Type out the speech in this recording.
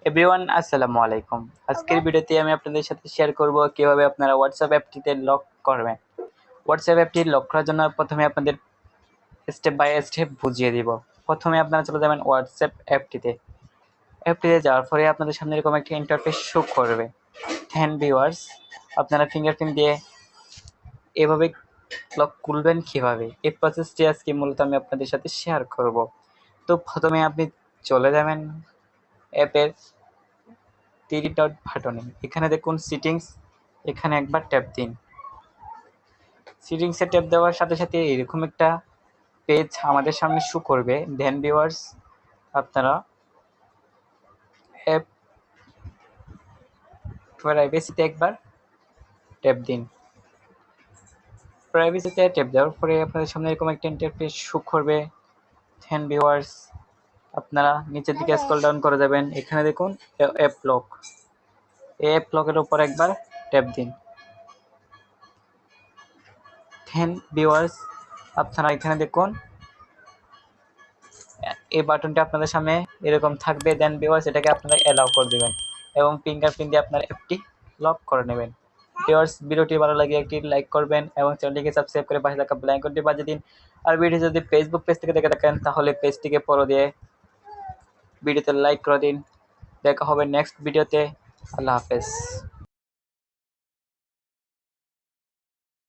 Everyone আসসালামু আলাইকুম। আজকের ভিডিওতে আমি আপনাদের সাথে শেয়ার করব কিভাবে আপনারা হোয়াটসঅ্যাপ অ্যাপটিতে লক করবেন। হোয়াটসঅ্যাপ অ্যাপটি লক করার জন্য প্রথমে আপনাদের স্টেপ বাই স্টেপ বুঝিয়ে দিব। প্রথমে আপনারা চলে যাবেন হোয়াটসঅ্যাপ অ্যাপটিতে যাওয়ার পরে আপনাদের সামনে এরকম একটা ইন্টারফেস শো করবে। ভিউয়ার্স, আপনারা ফিঙ্গারপ্রিন্ট দিয়ে এভাবে লক খুলবেন কিভাবে, এই প্রসেসটি আজকে মূলত আমি আপনাদের সাথে শেয়ার করব। তো প্রথমে আপনি চলে যাবেন অ্যাপের 3 ডট বাটনে, এখানে দেখুন সিটিংস, এখানে একবার ট্যাপ দিন। সিটিংসে ট্যাপ দেওয়ার সাথে সাথে এরকম একটা পেজ আমাদের সামনে শো করবে। দেন ভিউয়ার্স, আপনারা অ্যাপ প্রাইভেসিতে একবার ট্যাপ দিন। প্রাইভেসিতে ট্যাপ দেওয়ার পরে আপনাদের সামনে এরকম একটা ইন্টারফেস শো করবে। দেন ভিউয়ার্স, আপনারা নিচের দিকে স্ক্রল ডাউন করে যাবেন, এখানে দেখুন অ্যাপ লক। এই অ্যাপ লকের উপর একবার ট্যাপ দিন। দেন ভিউয়ার্স, আপনারা এখানে দেখুন এই বাটনটা আপনাদের সামনে এরকম থাকবে। দেন ভিউয়ার্স, এটাকে আপনারা অ্যালাউ করে দেবেন এবং ফিঙ্গারপ্রিন্ট দিয়ে আপনার অ্যাপটি লক করে নেবেন। ভিউয়ার্স, ভিডিওটি ভালো লাগে একটি লাইক করবেন এবং চ্যানেলটিকে সাবস্ক্রাইব করে পাশে থাকা বেল আইকনটি বাজিয়ে দিন। আর ভিডিও যদি ফেসবুক পেজ থেকে দেখে থাকেন তাহলে পেজটিকে ফলো দিয়ে ভিডিওতে লাইক করে দিন। দেখা হবে নেক্সট ভিডিওতে। আল্লাহ হাফেজ।